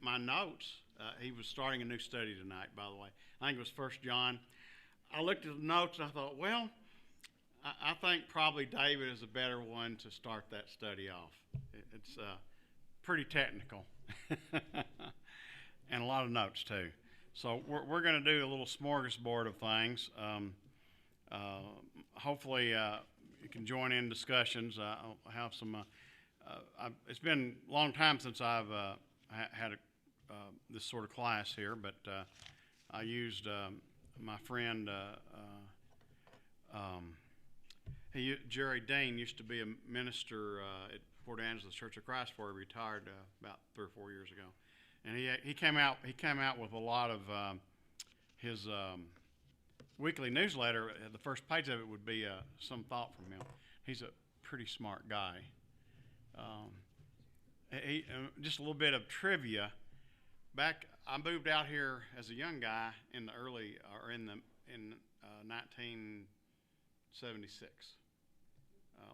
my notes. He was starting a new study tonight, by the way. I think it was First John. I looked at the notes and I thought, well, I think probably David is a better one to start that study off. It's pretty technical and a lot of notes too. So we're going to do a little smorgasbord of things. Hopefully you can join in discussions. I'll have some. It's been a long time since I've had this sort of class here, but I used my friend Jerry Dean used to be a minister at Port Angeles Church of Christ before he retired about 3 or 4 years ago, and he came out with a lot of his weekly newsletter. The first page of it would be some thought from him. He's a pretty smart guy. Just a little bit of trivia. I moved out here as a young guy in 1976,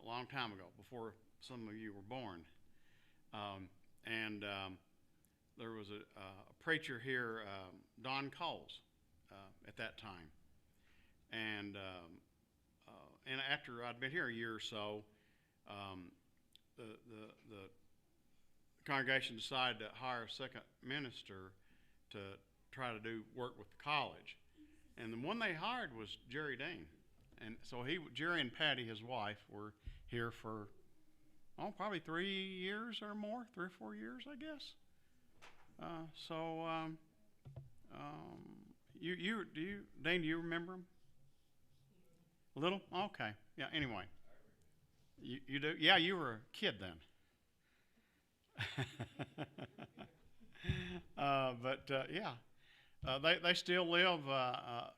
a long time ago, before some of you were born. There was a preacher here, Don Coles, at that time. And after I'd been here a year or so, the congregation decided to hire a second minister to try to do work with the college. And the one they hired was Jerry Dean. And so Jerry and Patty, his wife, were here for, probably 3 years or more, 3 or 4 years, I guess. Dean, do you remember him? A little? Okay. Yeah, anyway. You do? Yeah, you were a kid then. They still live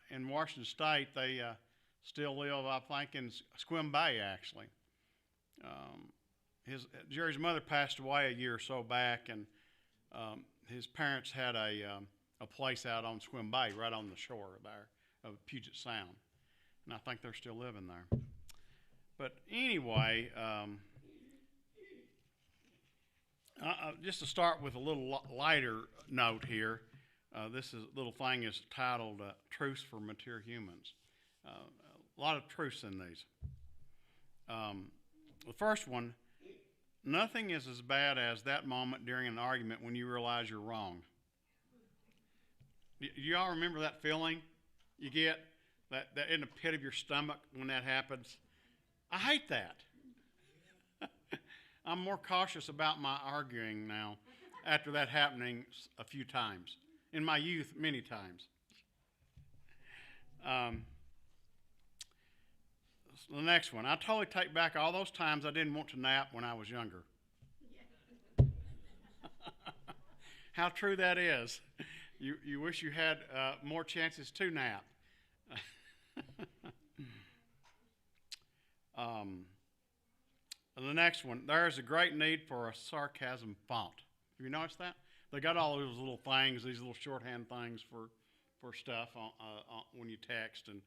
in Washington State. They still live, I think, in Squim Bay, actually. Jerry's mother passed away a year or so back, and his parents had a place out on Squim Bay, right on the shore there of Puget Sound, and I think they're still living there. But anyway, just to start with a little lighter note here, this little thing is titled Truths for Mature Humans. A lot of truths in these. The first one, nothing is as bad as that moment during an argument when you realize you're wrong. Do y'all remember that feeling you get that in the pit of your stomach when that happens? I hate that. I'm more cautious about my arguing now after that happening a few times. In my youth, many times. The next one. I totally take back all those times I didn't want to nap when I was younger. How true that is. You wish you had more chances to nap. The next one, there is a great need for a sarcasm font. Have you noticed that? They got all those little things, these little shorthand things for stuff when you text, and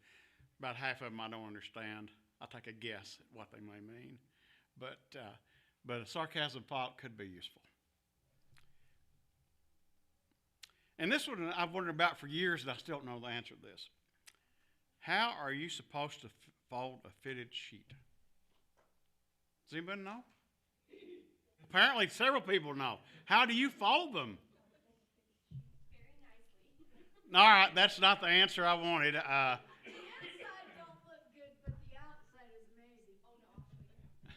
about half of them I don't understand. I'll take a guess at what they may mean, but a sarcasm font could be useful. And this one I've wondered about for years, and I still don't know the answer to this. How are you supposed to fold a fitted sheet? Does anybody know? Apparently, several people know. How do you fold them? Very nicely. All right, that's not the answer I wanted. The inside don't look good, but the outside is amazing. Oh, no.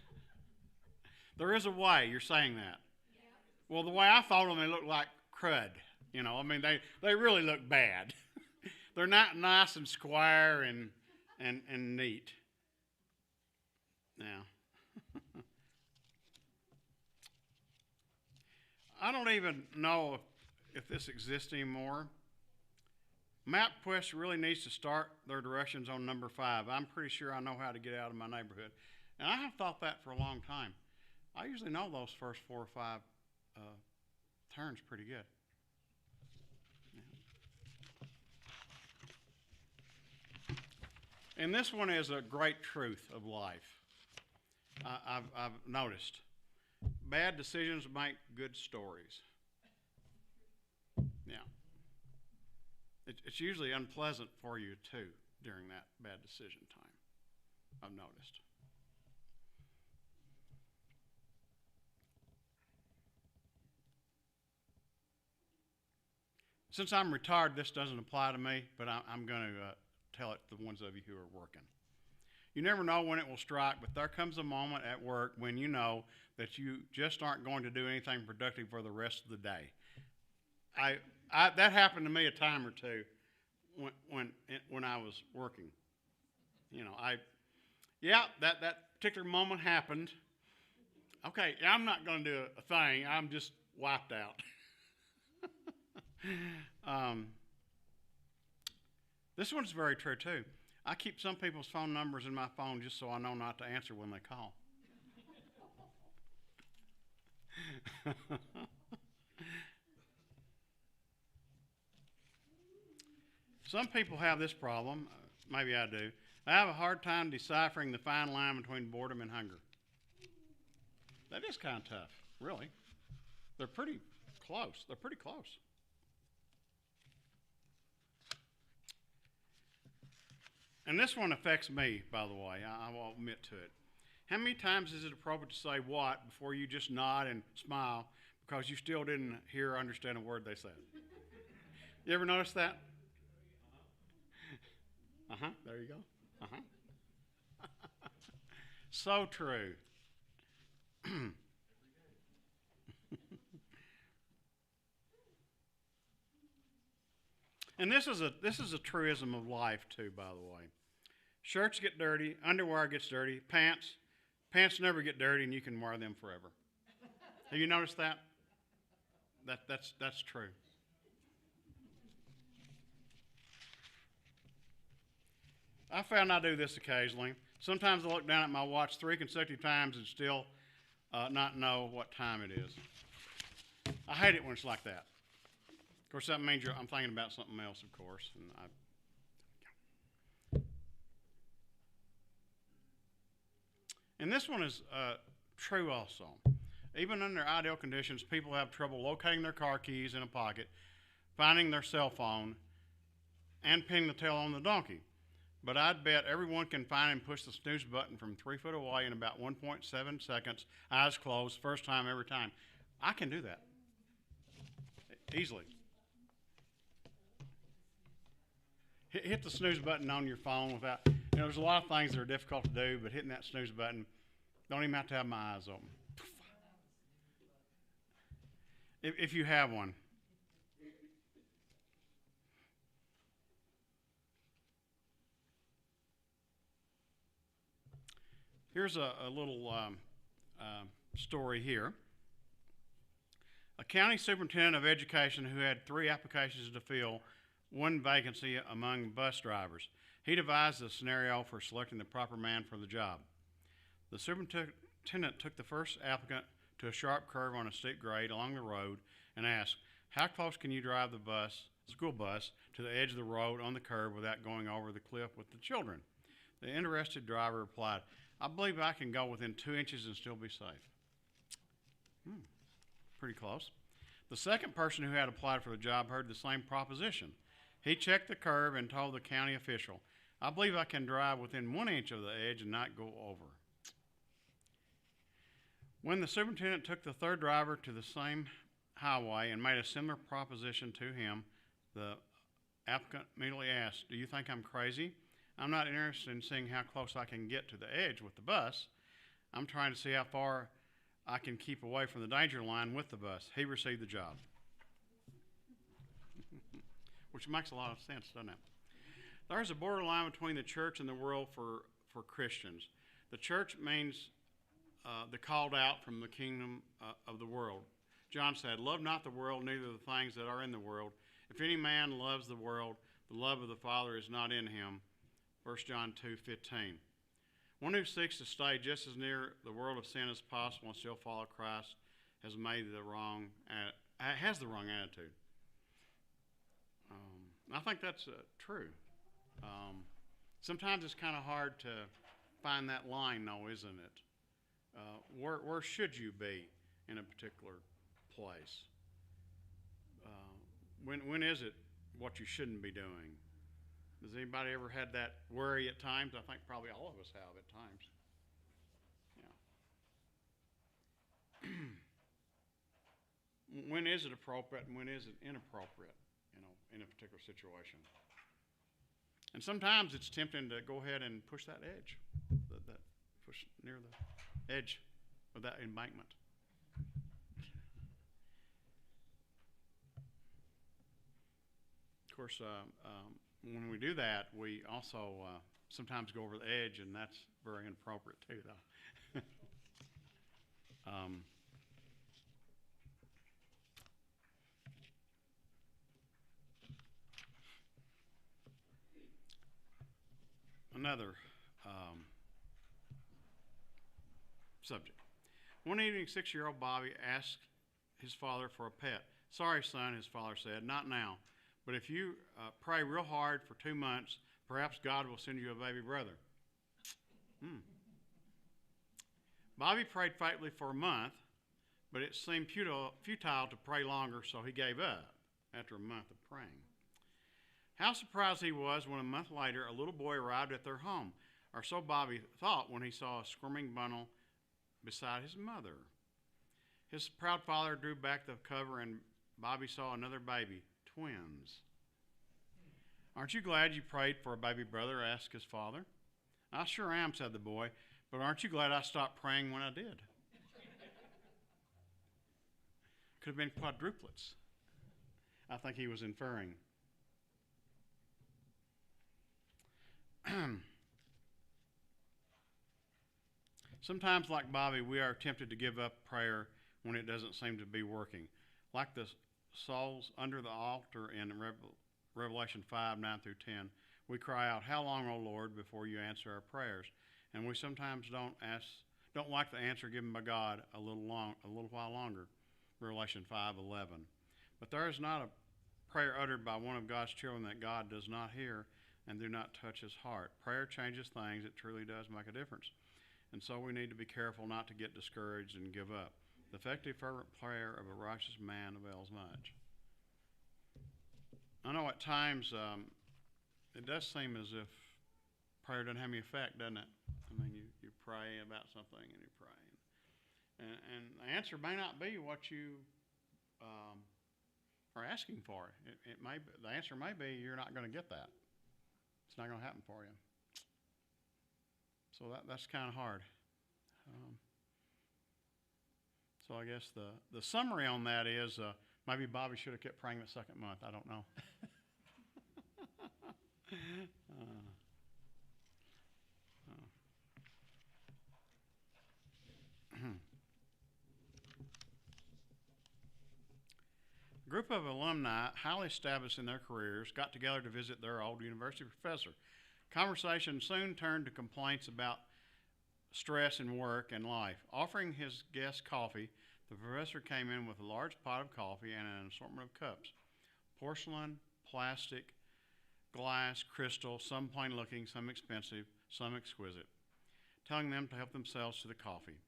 There is a way you're saying that. Yeah. Well, the way I fold them, they look like crud. You know, I mean, they really look bad. They're not nice and square and neat. Now, I don't even know if this exists anymore. MapQuest really needs to start their directions on number 5. I'm pretty sure I know how to get out of my neighborhood. And I have thought that for a long time. I usually know those first 4 or 5 turns pretty good. And this one is a great truth of life. I've noticed. Bad decisions make good stories. It's usually unpleasant for you too during that bad decision time, I've noticed. Since I'm retired, this doesn't apply to me, but I'm going to tell it to the ones of you who are working. You never know when it will strike, but there comes a moment at work when you know that you just aren't going to do anything productive for the rest of the day. That happened to me a time or two when I was working. You know, that particular moment happened. Okay, I'm not going to do a thing. I'm just wiped out. This one's very true too. I keep some people's phone numbers in my phone just so I know not to answer when they call. Some people have this problem. Maybe I do. I have a hard time deciphering the fine line between boredom and hunger. That is kind of tough, really. They're pretty close. They're pretty close. And this one affects me, by the way. I will admit to it. How many times is it appropriate to say what before you just nod and smile because you still didn't hear or understand a word they said? You ever notice that? There you go. So true. And this is a truism of life too, by the way. Shirts get dirty, underwear gets dirty, pants never get dirty, and you can wear them forever. Have you noticed that? That's true. I found I do this occasionally. Sometimes I look down at my watch 3 consecutive times and still not know what time it is. I hate it when it's like that. Of course, that means I'm thinking about something else, of course. And this one is true also. Even under ideal conditions, people have trouble locating their car keys in a pocket, finding their cell phone, and pinning the tail on the donkey. But I'd bet everyone can find and push the snooze button from 3 foot away in about 1.7 seconds, eyes closed, first time every time. I can do that easily. Hit the snooze button on your phone without, there's a lot of things that are difficult to do, but hitting that snooze button, don't even have to have my eyes open. If you have one. Here's a little story here. A county superintendent of education who had 3 applications to fill one vacancy among bus drivers. He devised a scenario for selecting the proper man for the job. The superintendent took the first applicant to a sharp curve on a steep grade along the road and asked, "How close can you drive the school bus, to the edge of the road on the curve without going over the cliff with the children?" The interested driver replied, "I believe I can go within 2 inches and still be safe." Pretty close. The second person who had applied for the job heard the same proposition. He checked the curve and told the county official, "I believe I can drive within 1 inch of the edge and not go over." When the superintendent took the third driver to the same highway and made a similar proposition to him, the applicant immediately asked, "Do you think I'm crazy? I'm not interested in seeing how close I can get to the edge with the bus. I'm trying to see how far I can keep away from the danger line with the bus." He received the job. Which makes a lot of sense, doesn't it? There's a borderline between the church and the world for Christians. The church means the called out from the kingdom of the world. John said, "Love not the world, neither the things that are in the world. If any man loves the world, the love of the Father is not in him." 1 John 2:15. One who seeks to stay just as near the world of sin as possible and still follow Christ has the wrong attitude. I think that's true. Sometimes it's kind of hard to find that line, though, isn't it? Where should you be in a particular place? When is it what you shouldn't be doing. Has anybody ever had that worry at times? I think probably all of us have at times. Yeah. When is it appropriate and when is it inappropriate, in a particular situation? And sometimes it's tempting to go ahead and push that edge, that push near the edge of that embankment. Of course, when we do that, we also sometimes go over the edge, and that's very inappropriate too, though. Another subject. One evening, 6-year-old Bobby asked his father for a pet. "Sorry, son," his father said, "not now. But if you pray real hard for 2 months, perhaps God will send you a baby brother." Bobby prayed faithfully for a month, but it seemed futile to pray longer, so he gave up after a month of praying. How surprised he was when a month later a little boy arrived at their home, or so Bobby thought when he saw a squirming bundle beside his mother. His proud father drew back the cover and Bobby saw another baby, twins. "Aren't you glad you prayed for a baby brother?" asked his father. "I sure am," said the boy, "but aren't you glad I stopped praying when I did?" Could have been quadruplets, I think he was inferring. Sometimes, like Bobby, we are tempted to give up prayer when it doesn't seem to be working. Like the souls under the altar in Revelation 5:9-10, we cry out, "How long, O Lord," before you answer our prayers. And we sometimes don't like the answer given by God a little while longer. Revelation 5:11. But there is not a prayer uttered by one of God's children that God does not hear and do not touch his heart. Prayer changes things. It truly does make a difference. And so we need to be careful not to get discouraged and give up. The effective, fervent prayer of a righteous man avails much. I know at times it does seem as if prayer doesn't have any effect, doesn't it? I mean, you pray about something and you pray. And the answer may not be what you are asking for. The answer may be you're not going to get that. It's not going to happen for you. So that's kind of hard. So I guess the summary on that is maybe Bobby should have kept praying the second month. I don't know. A group of alumni, highly established in their careers, got together to visit their old university professor. Conversation soon turned to complaints about stress in work and life. Offering his guests coffee, the professor came in with a large pot of coffee and an assortment of cups. Porcelain, plastic, glass, crystal, some plain looking, some expensive, some exquisite, telling them to help themselves to the coffee.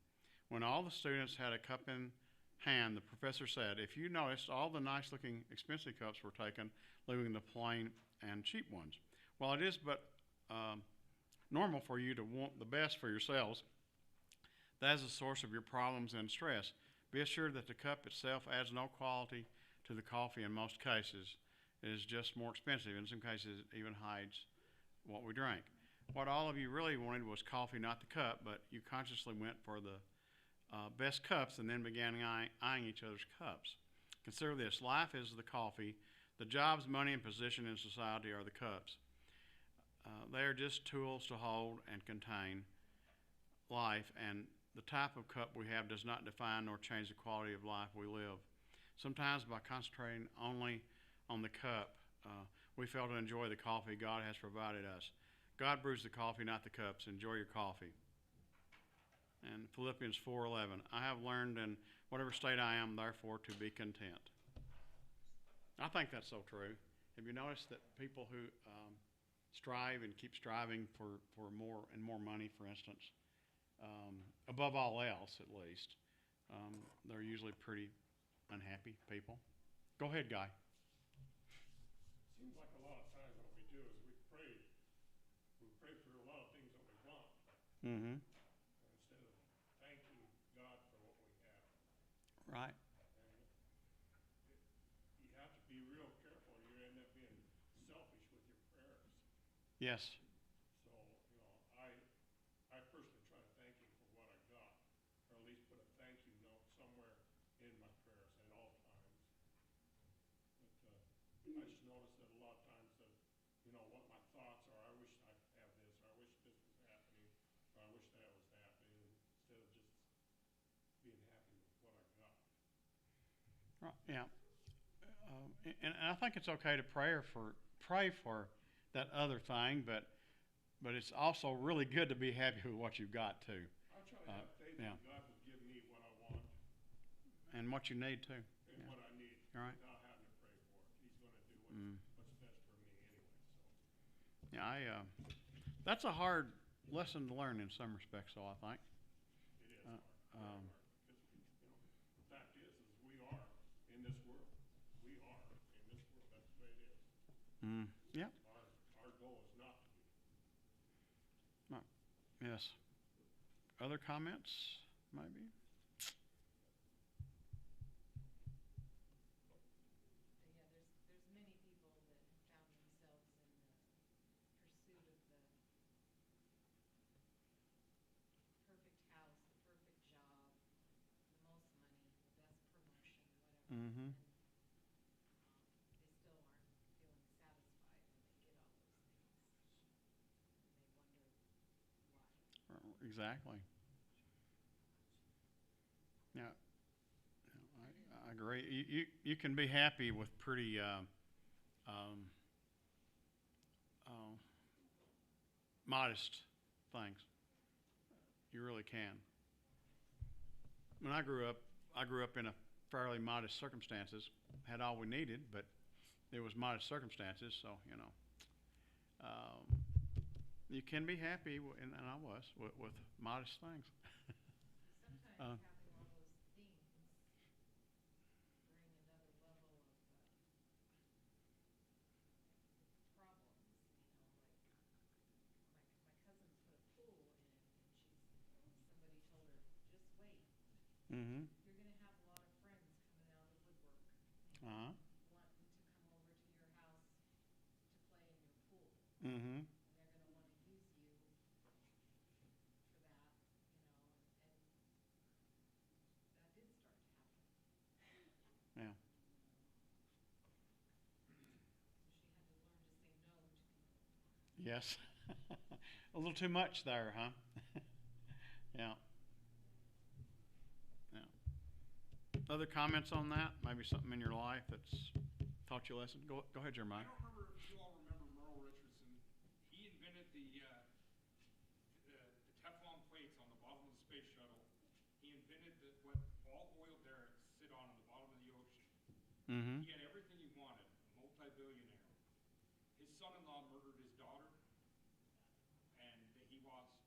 When all the students had a cup in hand, the professor said, "If you noticed, all the nice looking expensive cups were taken, leaving the plain and cheap ones. While it is but normal for you to want the best for yourselves, that is the source of your problems and stress. Be assured that the cup itself adds no quality to the coffee in most cases. It is just more expensive. In some cases, it even hides what we drank. What all of you really wanted was coffee, not the cup, but you consciously went for the best cups and then began eyeing each other's cups. Consider this. Life is the coffee. The jobs, money, and position in society are the cups. They are just tools to hold and contain life, and the type of cup we have does not define nor change the quality of life we live. Sometimes by concentrating only on the cup, we fail to enjoy the coffee God has provided us. God brews the coffee, not the cups. Enjoy your coffee." And Philippians 4:11, "I have learned in whatever state I am, therefore, to be content." I think that's so true. Have you noticed that people who strive and keep striving for more and more money, for instance, above all else at least, they're usually pretty unhappy people? Go ahead, Guy. seems like a lot of times what we do is we pray for a lot of things that we want, Mm-hmm. instead of thanking God for what we have. Right. And you have to be real careful. You end up being selfish with your prayers. Yes. So, I personally try to thank Him for what I got, or at least put a thank you note somewhere in my prayers at all times. But I just noticed that a lot of times that, what my thoughts are, I wish I could have this, or I wish this was happening, or I wish that was happening, instead of just being happy with what I got. Right. Yeah. And I think it's okay to pray for that other thing, but it's also really good to be happy with what you've got too, I try to have faith yeah, that God will give me what I want and what you need too. and Yeah. what I need All right. without having to pray for it. He's going to do Mm. what's best for me anyway. So Yeah. That's a hard lesson to learn in some respects, though, I think. it is Uh, hard, very um, hard, because the fact is we are in this world. We are in this world. That's the way it is. yeah. Our goal is not to be. Right. Yes. Other comments, maybe? Yeah, there's many people that have found themselves in the pursuit of the perfect house, the perfect job, the most money, the best promotion, whatever. Mm-hmm. And they still aren't feeling satisfied when they get all those things. And they wonder why. Exactly. Yeah. I agree. You can be happy with pretty um, uh, modest things. You really can. When I grew up in a fairly modest circumstances. Had all we needed, but it was modest circumstances. So um, you can be happy, and I was with modest things. Sometimes having all those things bring another level of problems, like my cousin put a pool in, and somebody told her, just wait. Mm-hmm. You're gonna have a lot of friends coming out of the woodwork, Uh-huh. wanting to come over to your house to play in your pool. Mm-hmm. And they're gonna wanna use you for that, and that did start to happen. Yeah. So she had to learn to say no to people. Yes. A little too much there, huh? Yeah. Yeah. Other comments on that? Maybe something in your life that's taught you a lesson? Go ahead, I Jeremiah. don't remember if you all remember Merle Richardson. He invented the Teflon plates on the bottom of the space shuttle. He invented what all oil derricks sit on the bottom of the ocean. Mm-hmm. He had everything he wanted, a multi-billionaire. His son-in-law murdered his daughter, and he lost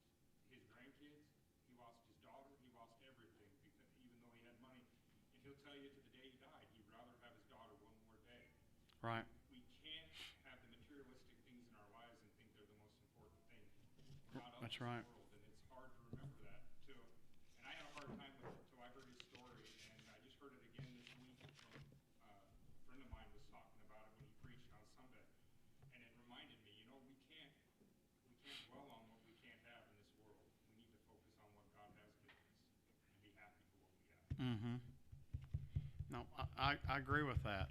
his grandkids. He lost his daughter. He lost everything, because even though he had money. And he'll tell you to the day he died, he'd rather have his daughter one more day. Right. We can't have the materialistic things in our lives and think they're the most important thing. We're not of That's this right. world, and it's hard to remember that too. And I had a hard time with it until I heard his story, and I just heard it again this week from a friend of mine was talking about it when he preached on Sunday, and it reminded me, we can't dwell on what we can't have in this world. We need to focus on what God has given us and be happy for what we have. Mm-hmm. No, I agree with that.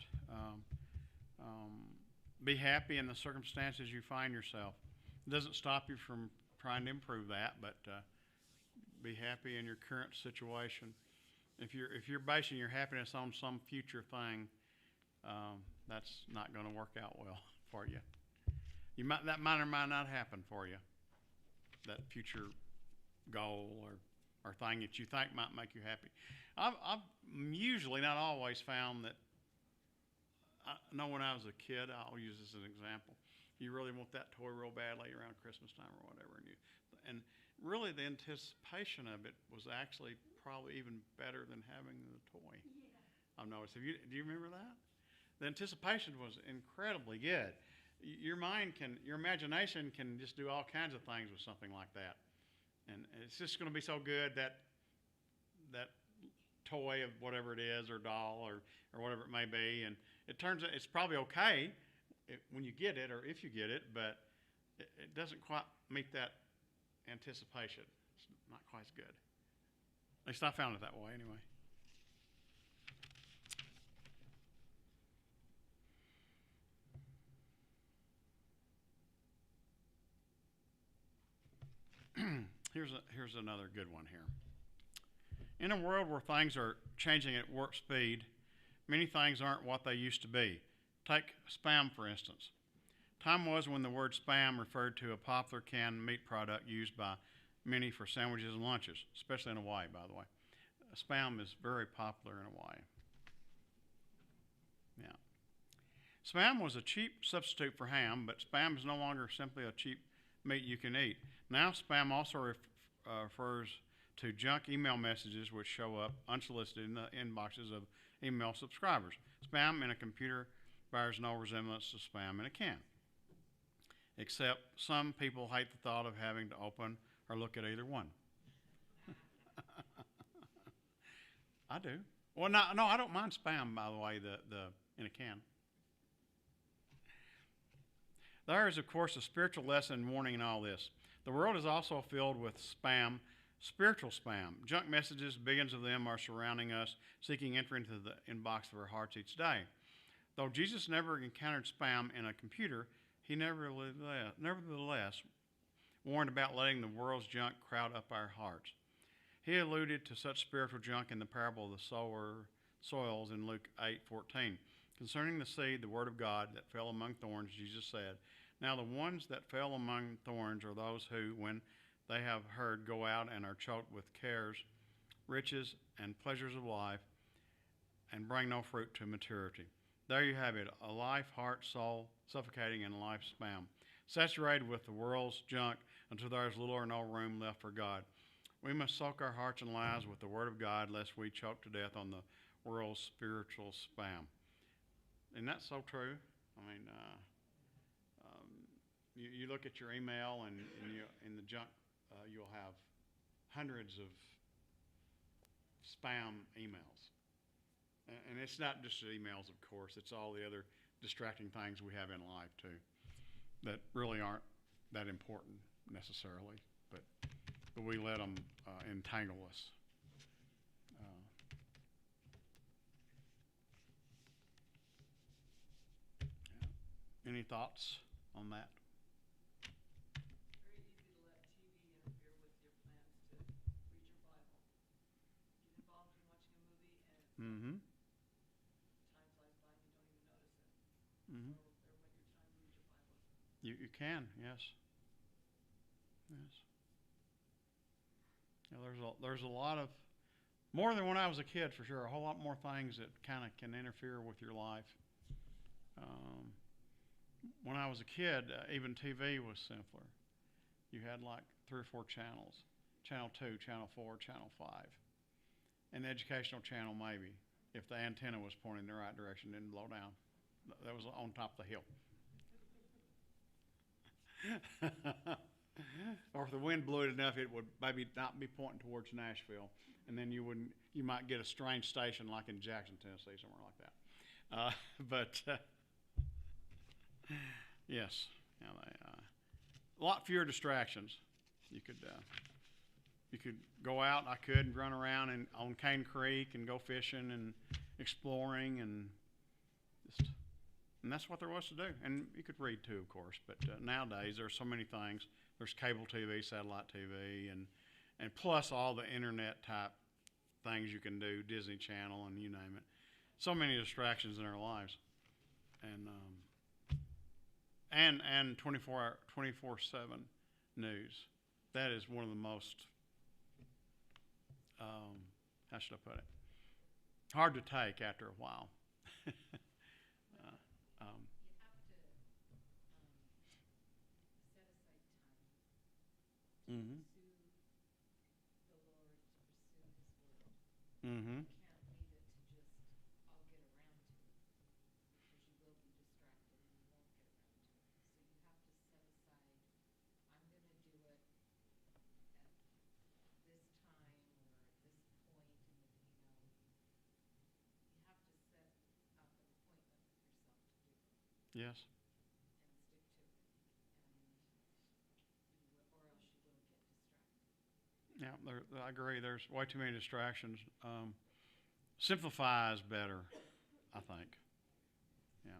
Be happy in the circumstances you find yourself. It doesn't stop you from trying to improve that, but be happy in your current situation. If you're basing your happiness on some future thing, that's not going to work out well for you. That might or might not happen for you. That future goal or thing that you think might make you happy. I've usually, not always, found that. I know when I was a kid, I'll use this as an example. You really want that toy real badly around Christmas time or whatever, and really the anticipation of it was actually probably even better than having the toy. Yeah. I've noticed. Do you remember that? the anticipation was incredibly good. Your imagination can just do all kinds of things with something like that, and it's just going to be so good that toy of whatever it is, or doll, or whatever it may be, and it turns out it's probably okay when you get it, or if you get it, but it doesn't quite meet that anticipation. It's not quite as good. At least I found it that way anyway. Here's another good one here. In a world where things are changing at warp speed, many things aren't what they used to be. Take spam, for instance. Time was when the word spam referred to a popular canned meat product used by many for sandwiches and lunches, especially in Hawaii, by the way. Spam is very popular in Hawaii. Yeah. Spam was a cheap substitute for ham, but spam is no longer simply a cheap meat you can eat. Now spam also refers to junk email messages which show up unsolicited in the inboxes of email subscribers. Spam in a computer bears no resemblance to spam in a can, except some people hate the thought of having to open or look at either one. I do. Well, no, I don't mind spam, by the way, the in a can. There is, of course, a spiritual lesson and warning in all this. The world is also filled with spam, spiritual spam. Junk messages, billions of them, are surrounding us, seeking entry into the inbox of our hearts each day. Though Jesus never encountered spam in a computer, he nevertheless warned about letting the world's junk crowd up our hearts. He alluded to such spiritual junk in the parable of the soils in Luke 8:14. Concerning the seed, the word of God, that fell among thorns, Jesus said, "Now the ones that fell among thorns are those who, when they have heard, go out and are choked with cares, riches, and pleasures of life, and bring no fruit to maturity." There you have it, a life, heart, soul, suffocating in life spam, saturated with the world's junk until there is little or no room left for God. We must soak our hearts and lives with the Word of God, lest we choke to death on the world's spiritual spam. And that's so true. I mean, you look at your email, and in the junk, you'll have hundreds of spam emails. And it's not just the emails, of course. It's all the other distracting things we have in life, too, that really aren't that important necessarily, but we let them entangle us. Any thoughts on that? Very easy to let TV interfere with your plans to read your Bible. Get involved in watching a movie, and time flies by and you don't even notice it. Mm-hmm. So better wait your time to read your Bible. You can, yes. Yes. Yeah, there's a lot of, more than when I was a kid for sure, a whole lot more things that kind of can interfere with your life. When I was a kid, even TV was simpler. You had like 3 or 4 channels, Channel 2, Channel 4, Channel 5. An educational channel maybe, if the antenna was pointing in the right direction, didn't blow down. That was on top of the hill. Or if the wind blew it enough, it would maybe not be pointing towards Nashville, and then you might get a strange station like in Jackson, Tennessee, somewhere like that. Yes, yeah, a lot fewer distractions. You could go out. I could run around on Cane Creek and go fishing and exploring, and that's what there was to do. And you could read too, of course. But nowadays there's so many things. There's cable TV, satellite TV, and plus all the internet type things you can do, Disney Channel and you name it. So many distractions in our lives, and 24/7 news. That is one of the most, how should I put it, hard to take after a while. You have to Mm-hmm. pursue the Lord, to pursue His word. Mm-hmm. You can't leave it to just, I'll get around to it. Yes. and stick to it. And or else you will get distracted. Yeah, I agree. There's way too many distractions. Simplify is better, I think. Yeah.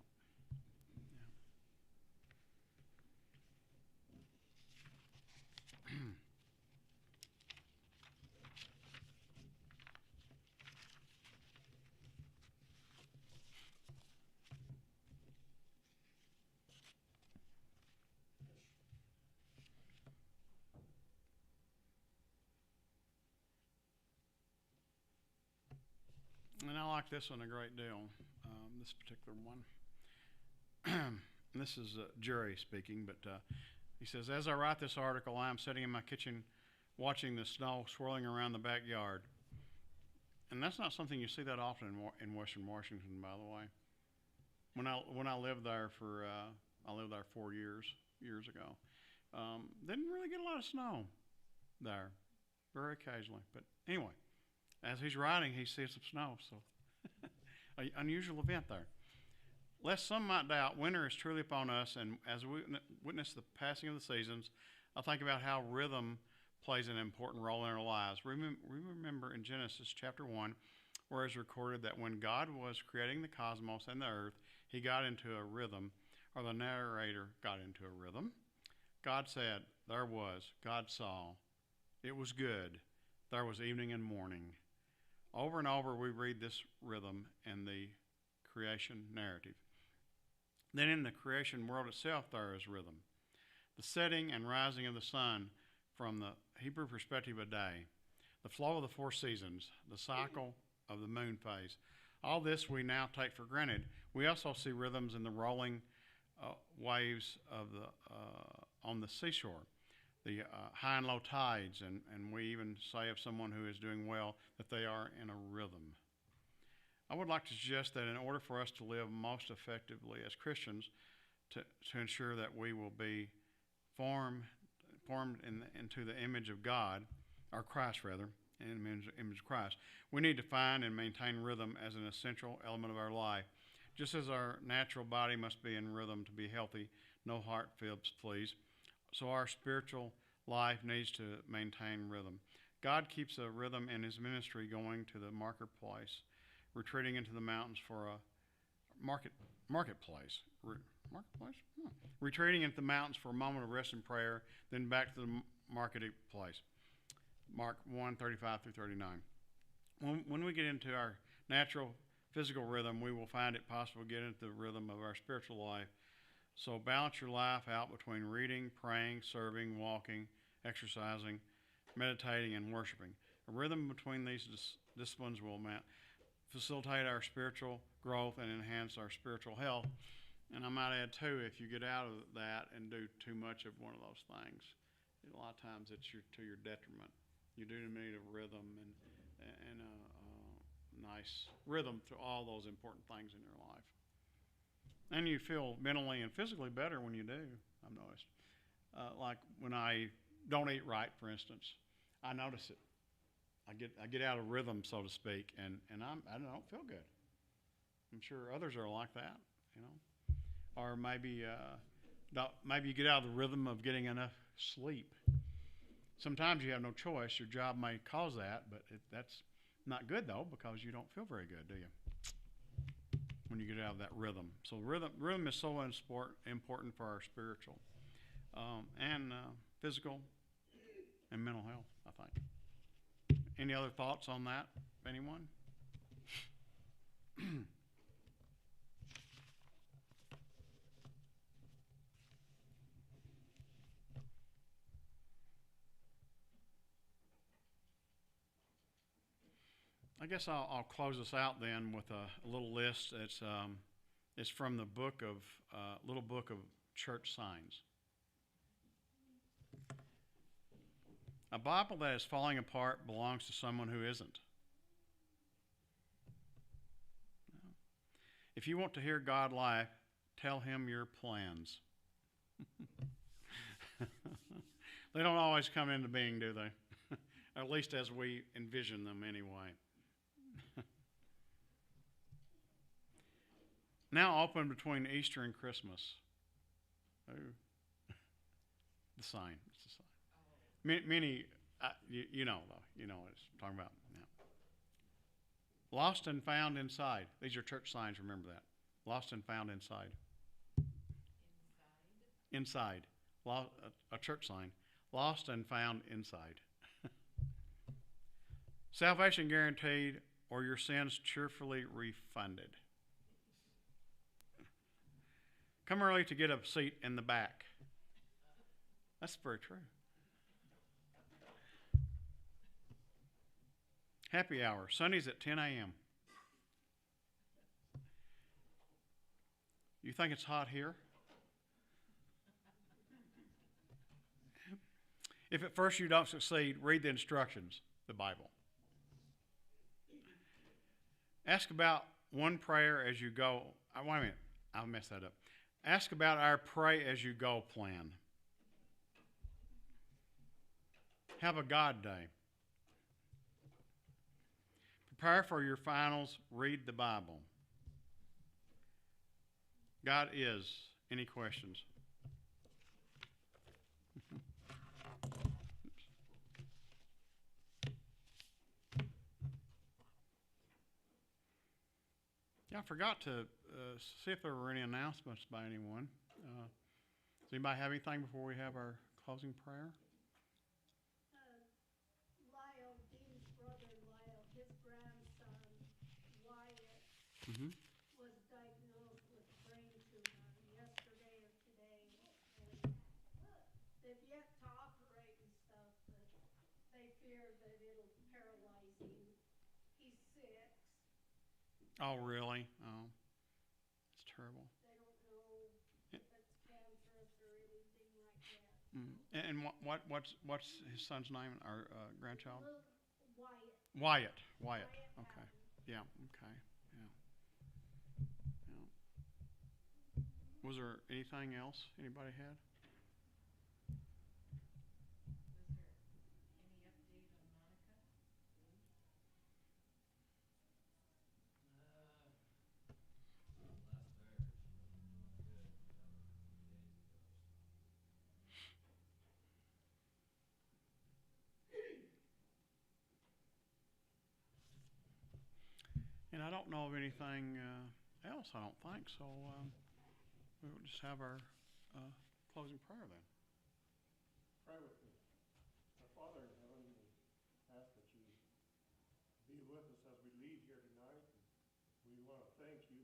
And I like this one a great deal, this particular one. And this is Jerry speaking, but he says, as I write this article, I am sitting in my kitchen watching the snow swirling around the backyard. And that's not something you see that often in Western Washington, by the way. When I lived there I lived there 4 years ago. Didn't really get a lot of snow there, very occasionally. But anyway, as he's writing, he sees some snow, so an unusual event there. Lest some might doubt, winter is truly upon us, and as we witness the passing of the seasons, I think about how rhythm plays an important role in our lives. We remember in Genesis chapter 1, where it's recorded that when God was creating the cosmos and the earth, he got into a rhythm, or the narrator got into a rhythm. God said, there was, God saw, it was good, there was evening and morning. Over and over we read this rhythm in the creation narrative. Then in the creation world itself there is rhythm. The setting and rising of the sun from the Hebrew perspective a day, the flow of the 4 seasons, the cycle of the moon phase. All this we now take for granted. We also see rhythms in the rolling waves of on the seashore, the high and low tides, and we even say of someone who is doing well that they are in a rhythm. I would like to suggest that in order for us to live most effectively as Christians, to ensure that we will be formed into the image of God, or Christ rather, in the image of Christ, we need to find and maintain rhythm as an essential element of our life. Just as our natural body must be in rhythm to be healthy, no heart fleas, so our spiritual life needs to maintain rhythm. God keeps a rhythm in his ministry, going to the marketplace, retreating into the mountains for a marketplace. Retreating into the mountains for a moment of rest and prayer, then back to the marketplace. Mark 1:35 through 39. When we get into our natural physical rhythm, we will find it possible to get into the rhythm of our spiritual life. So balance your life out between reading, praying, serving, walking, exercising, meditating, and worshiping. A rhythm between these disciplines will facilitate our spiritual growth and enhance our spiritual health. And I might add too, if you get out of that and do too much of one of those things, a lot of times it's to your detriment. You do need a rhythm and a nice rhythm to all those important things in your life. And you feel mentally and physically better when you do, I've noticed. Like when I don't eat right, for instance, I notice it. I get out of rhythm, so to speak, and I don't feel good. I'm sure others are like that, you know. Or maybe you get out of the rhythm of getting enough sleep. Sometimes you have no choice. Your job may cause that, but that's not good though, because you don't feel very good, do you? When you get out of that rhythm. So rhythm is so important for our spiritual and physical and mental health, I think. Any other thoughts on that, anyone? I guess I'll close this out then with a little list. It's from the little book of church signs. A Bible that is falling apart belongs to someone who isn't. If you want to hear God laugh, tell him your plans. They don't always come into being, do they? At least as we envision them anyway. Now open between Easter and Christmas. Oh. The sign. It's the sign. Many, you know though. You know what it's talking about. Yeah. Lost and found inside. These are church signs. Remember that. Lost and found inside. Inside? Inside. A church sign. Lost and found inside. Salvation guaranteed, or your sins cheerfully refunded. Come early to get a seat in the back. That's very true. Happy hour, Sundays at 10 a.m. You think it's hot here? If at first you don't succeed, read the instructions, the Bible. Ask about one prayer as you go. Wait a minute, I'll mess that up. Ask about our pray as you go plan. Have a God day. Prepare for your finals. Read the Bible. God is. Any questions? Yeah, I forgot to see if there were any announcements by anyone. Does anybody have anything before we have our closing prayer? Lyle, Dean's brother Lyle, his grandson Wyatt Mm-hmm. was diagnosed with a brain tumor yesterday or today, and they've yet to operate and stuff, but they fear that it'll paralyze him. He's 6. Oh, really? Oh, it's terrible. They don't know if it's cancerous or anything like that. Mm. And what's his son's name? Our grandchild? Little Wyatt. Wyatt. Wyatt Okay. Allen. Yeah. Okay. Yeah. Yeah. Was there anything else anybody had? Was there any update on Monica? Last I heard, she wasn't doing good. That was a few days ago. And I don't know of anything else. I don't think so. We'll just have our closing prayer then. Pray with me. Our Father in heaven, we ask that you be with us as we leave here tonight. We want to thank you